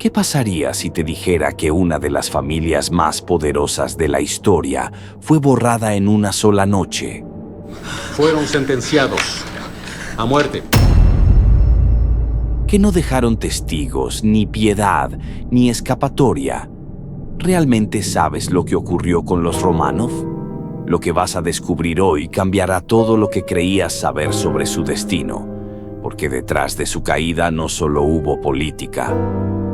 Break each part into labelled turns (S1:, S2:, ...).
S1: ¿Qué pasaría si te dijera que una de las familias más poderosas de la historia fue borrada en una sola noche?
S2: Fueron sentenciados a muerte.
S1: Que no dejaron testigos, ni piedad, ni escapatoria. ¿Realmente sabes lo que ocurrió con los Románov? Lo que vas a descubrir hoy cambiará todo lo que creías saber sobre su destino, porque detrás de su caída no solo hubo política,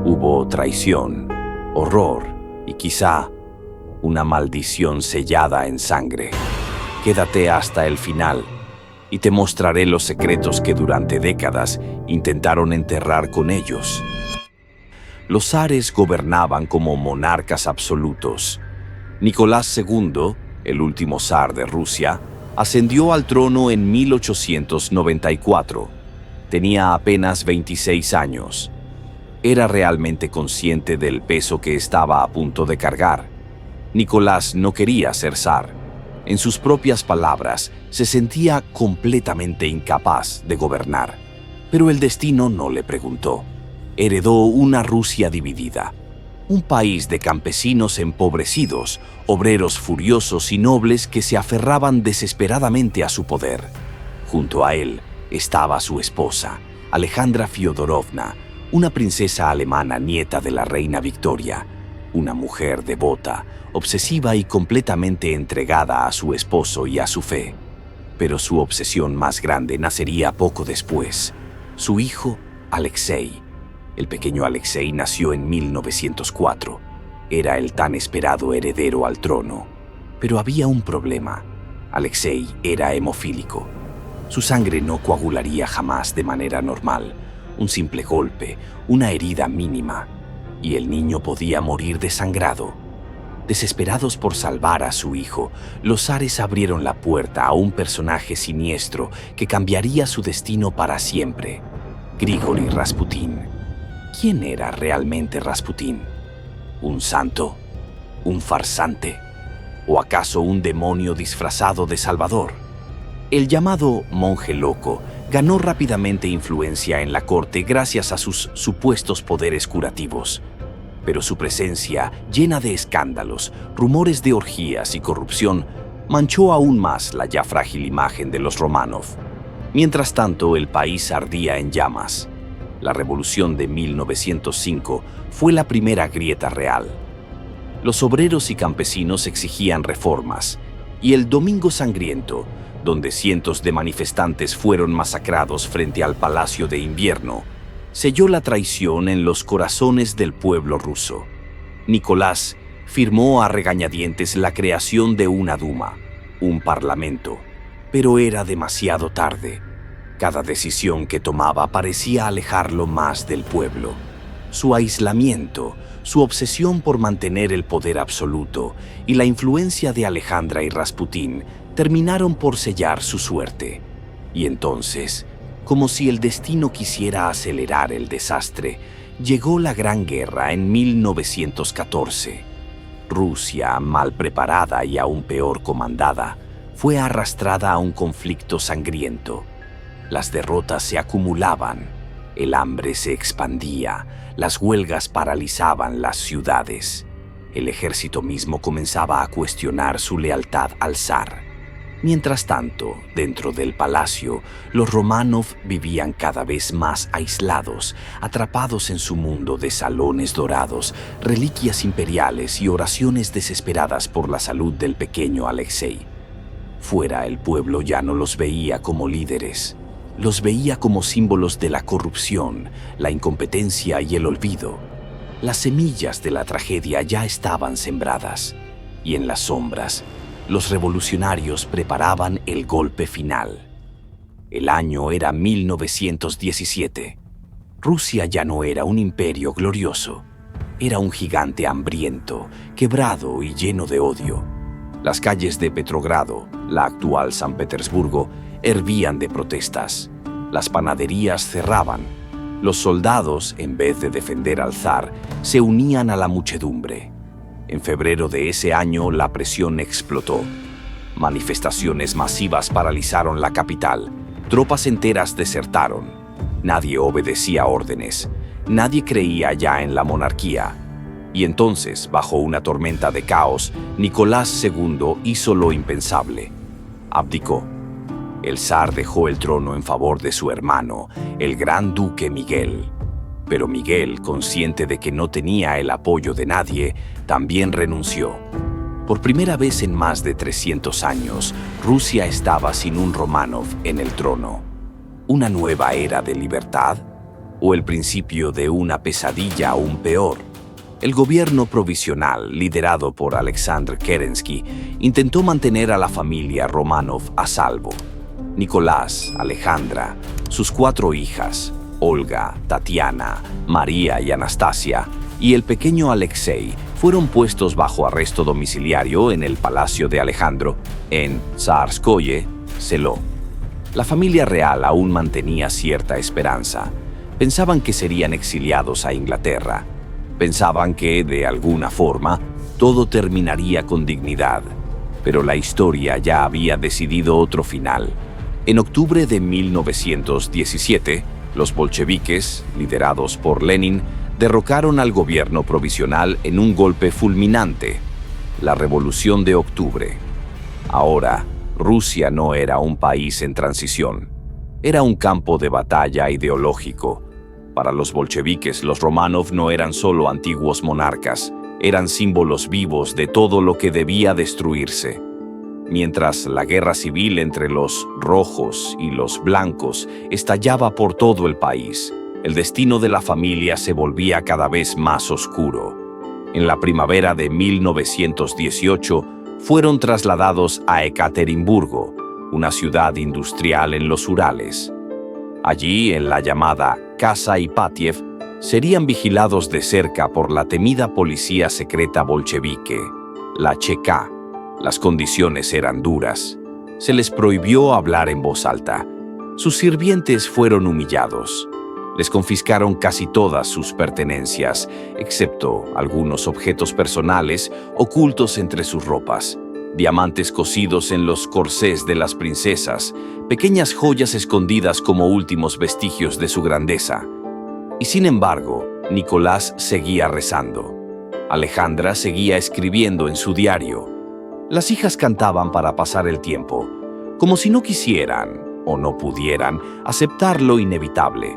S1: hubo traición, horror y quizá una maldición sellada en sangre. Quédate hasta el final y te mostraré los secretos que durante décadas intentaron enterrar con ellos. Los zares gobernaban como monarcas absolutos. Nicolás II, el último zar de Rusia, ascendió al trono en 1894. Tenía apenas 26 años. Era realmente consciente del peso que estaba a punto de cargar. Nicolás no quería ser zar. En sus propias palabras, se sentía completamente incapaz de gobernar. Pero el destino no le preguntó. Heredó una Rusia dividida. Un país de campesinos empobrecidos, obreros furiosos y nobles que se aferraban desesperadamente a su poder. Junto a él estaba su esposa, Alejandra Fyodorovna, una princesa alemana nieta de la reina Victoria, una mujer devota, obsesiva y completamente entregada a su esposo y a su fe. Pero su obsesión más grande nacería poco después. Su hijo, Alexei. El pequeño Alexei nació en 1904. Era el tan esperado heredero al trono. Pero había un problema. Alexei era hemofílico. Su sangre no coagularía jamás de manera normal. Un simple golpe, una herida mínima, y el niño podía morir desangrado. Desesperados por salvar a su hijo, los zares abrieron la puerta a un personaje siniestro que cambiaría su destino para siempre: Grigori Rasputín. ¿Quién era realmente Rasputín? ¿Un santo? ¿Un farsante? ¿O acaso un demonio disfrazado de salvador? El llamado monje loco ganó rápidamente influencia en la corte gracias a sus supuestos poderes curativos. Pero su presencia, llena de escándalos, rumores de orgías y corrupción, manchó aún más la ya frágil imagen de los Románov. Mientras tanto, el país ardía en llamas. La revolución de 1905 fue la primera grieta real. Los obreros y campesinos exigían reformas, y el Domingo Sangriento, donde cientos de manifestantes fueron masacrados frente al Palacio de Invierno, selló la traición en los corazones del pueblo ruso. Nicolás firmó a regañadientes la creación de una Duma, un parlamento, pero era demasiado tarde. Cada decisión que tomaba parecía alejarlo más del pueblo. Su aislamiento, su obsesión por mantener el poder absoluto y la influencia de Alejandra y Rasputín terminaron por sellar su suerte. Y entonces, como si el destino quisiera acelerar el desastre, llegó la Gran Guerra en 1914. Rusia, mal preparada y aún peor comandada, fue arrastrada a un conflicto sangriento. Las derrotas se acumulaban, el hambre se expandía, las huelgas paralizaban las ciudades. El ejército mismo comenzaba a cuestionar su lealtad al zar. Mientras tanto, dentro del palacio, los Románov vivían cada vez más aislados, atrapados en su mundo de salones dorados, reliquias imperiales y oraciones desesperadas por la salud del pequeño Alexei. Fuera, el pueblo ya no los veía como líderes. Los veía como símbolos de la corrupción, la incompetencia y el olvido. Las semillas de la tragedia ya estaban sembradas, y en las sombras, los revolucionarios preparaban el golpe final. El año era 1917. Rusia ya no era un imperio glorioso. Era un gigante hambriento, quebrado y lleno de odio. Las calles de Petrogrado, la actual San Petersburgo, hervían de protestas. Las panaderías cerraban. Los soldados, en vez de defender al zar, se unían a la muchedumbre. En febrero de ese año, la presión explotó. Manifestaciones masivas paralizaron la capital. Tropas enteras desertaron. Nadie obedecía órdenes. Nadie creía ya en la monarquía. Y entonces, bajo una tormenta de caos, Nicolás II hizo lo impensable. Abdicó. El zar dejó el trono en favor de su hermano, el gran duque Miguel. Pero Miguel, consciente de que no tenía el apoyo de nadie, también renunció. Por primera vez en más de 300 años, Rusia estaba sin un Románov en el trono. ¿Una nueva era de libertad? ¿O el principio de una pesadilla aún peor? El gobierno provisional, liderado por Alexander Kerensky, intentó mantener a la familia Románov a salvo. Nicolás, Alejandra, sus 4 hijas, Olga, Tatiana, María y Anastasia, y el pequeño Alexei, fueron puestos bajo arresto domiciliario en el Palacio de Alejandro, en Tsarskoye Seló. La familia real aún mantenía cierta esperanza. Pensaban que serían exiliados a Inglaterra. Pensaban que, de alguna forma, todo terminaría con dignidad. Pero la historia ya había decidido otro final. En octubre de 1917, los bolcheviques, liderados por Lenin, derrocaron al gobierno provisional en un golpe fulminante, la Revolución de Octubre. Ahora, Rusia no era un país en transición. Era un campo de batalla ideológico. Para los bolcheviques, los Románov no eran solo antiguos monarcas, eran símbolos vivos de todo lo que debía destruirse. Mientras la guerra civil entre los rojos y los blancos estallaba por todo el país, el destino de la familia se volvía cada vez más oscuro. En la primavera de 1918, fueron trasladados a Ekaterimburgo, una ciudad industrial en los Urales. Allí, en la llamada Casa Ipatiev, serían vigilados de cerca por la temida policía secreta bolchevique, la Cheka. Las condiciones eran duras. Se les prohibió hablar en voz alta. Sus sirvientes fueron humillados. Les confiscaron casi todas sus pertenencias, excepto algunos objetos personales ocultos entre sus ropas, diamantes cosidos en los corsés de las princesas, pequeñas joyas escondidas como últimos vestigios de su grandeza. Y sin embargo, Nicolás seguía rezando. Alejandra seguía escribiendo en su diario. Las hijas cantaban para pasar el tiempo, como si no quisieran o no pudieran aceptar lo inevitable.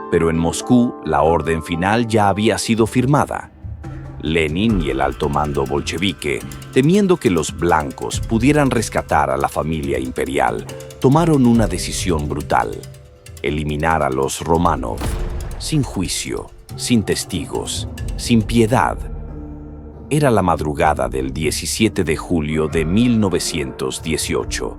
S1: Pero en Moscú la orden final ya había sido firmada. Lenin y el alto mando bolchevique, temiendo que los blancos pudieran rescatar a la familia imperial, tomaron una decisión brutal: eliminar a los Románov, sin juicio, sin testigos, sin piedad. Era la madrugada del 17 de julio de 1918.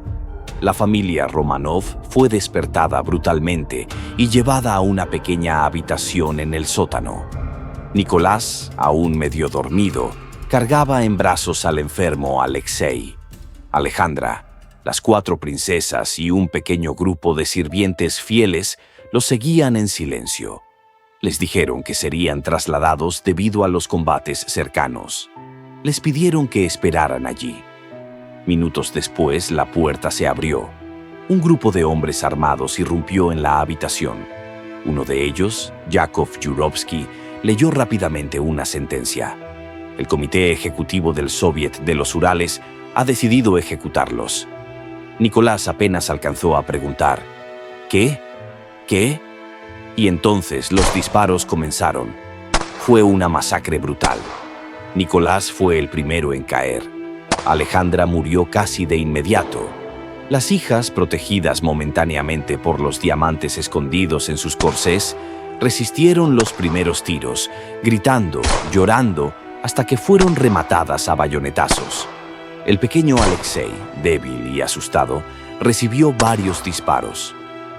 S1: La familia Románov fue despertada brutalmente y llevada a una pequeña habitación en el sótano. Nicolás, aún medio dormido, cargaba en brazos al enfermo Alexei. Alejandra, las 4 princesas y un pequeño grupo de sirvientes fieles los seguían en silencio. Les dijeron que serían trasladados debido a los combates cercanos. Les pidieron que esperaran allí. Minutos después, la puerta se abrió. Un grupo de hombres armados irrumpió en la habitación. Uno de ellos, Yakov Yurovsky, leyó rápidamente una sentencia. El Comité Ejecutivo del Soviet de los Urales ha decidido ejecutarlos. Nicolás apenas alcanzó a preguntar: ¿Qué? ¿Qué? Y entonces los disparos comenzaron. Fue una masacre brutal. Nicolás fue el primero en caer. Alejandra murió casi de inmediato. Las hijas, protegidas momentáneamente por los diamantes escondidos en sus corsés, resistieron los primeros tiros, gritando, llorando, hasta que fueron rematadas a bayonetazos. El pequeño Alexei, débil y asustado, recibió varios disparos.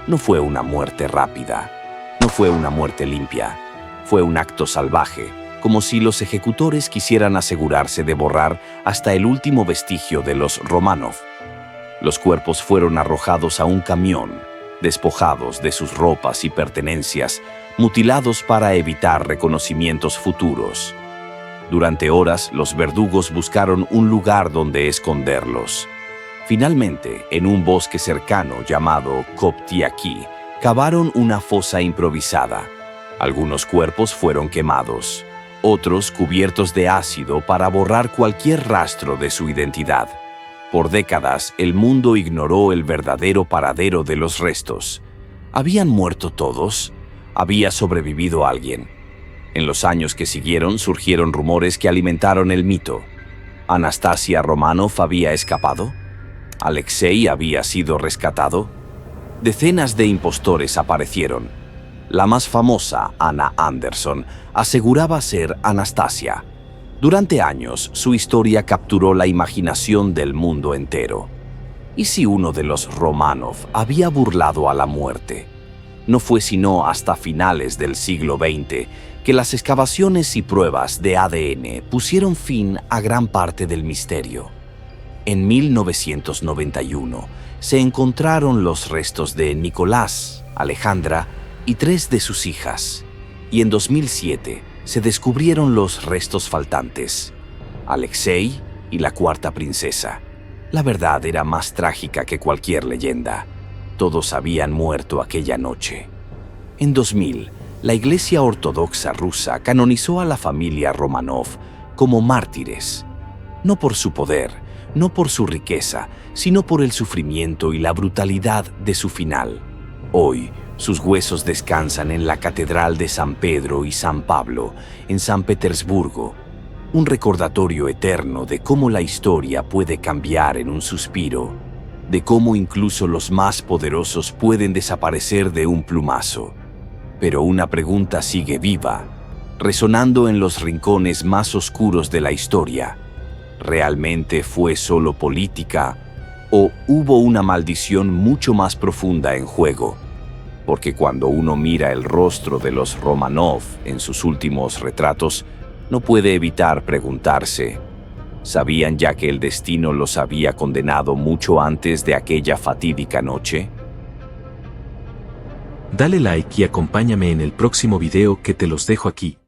S1: No fue una muerte rápida. No fue una muerte limpia, fue un acto salvaje, como si los ejecutores quisieran asegurarse de borrar hasta el último vestigio de los Románov. Los cuerpos fueron arrojados a un camión, despojados de sus ropas y pertenencias, mutilados para evitar reconocimientos futuros. Durante horas, los verdugos buscaron un lugar donde esconderlos. Finalmente, en un bosque cercano llamado Koptiaki, cavaron una fosa improvisada. Algunos cuerpos fueron quemados, otros cubiertos de ácido para borrar cualquier rastro de su identidad. Por décadas, el mundo ignoró el verdadero paradero de los restos. ¿Habían muerto todos? ¿Había sobrevivido alguien? En los años que siguieron surgieron rumores que alimentaron el mito. ¿Anastasia Romanov había escapado? ¿Alexei había sido rescatado? Decenas de impostores aparecieron. La más famosa, Anna Anderson, aseguraba ser Anastasia. Durante años, su historia capturó la imaginación del mundo entero. ¿Y si uno de los Romanov había burlado a la muerte? No fue sino hasta finales del siglo XX que las excavaciones y pruebas de ADN pusieron fin a gran parte del misterio. En 1991 se encontraron los restos de Nicolás, Alejandra y 3 de sus hijas, y en 2007 se descubrieron los restos faltantes, Alexei y la 4ª princesa. La verdad era más trágica que cualquier leyenda. Todos habían muerto aquella noche. En 2000, la Iglesia Ortodoxa rusa canonizó a la familia Romanov como mártires, no por su poder, no por su riqueza, sino por el sufrimiento y la brutalidad de su final. Hoy, sus huesos descansan en la Catedral de San Pedro y San Pablo, en San Petersburgo, un recordatorio eterno de cómo la historia puede cambiar en un suspiro, de cómo incluso los más poderosos pueden desaparecer de un plumazo. Pero una pregunta sigue viva, resonando en los rincones más oscuros de la historia. ¿Realmente fue solo política o hubo una maldición mucho más profunda en juego? Porque cuando uno mira el rostro de los Romanov en sus últimos retratos, no puede evitar preguntarse, ¿sabían ya que el destino los había condenado mucho antes de aquella fatídica noche?
S3: Dale like y acompáñame en el próximo video que te los dejo aquí.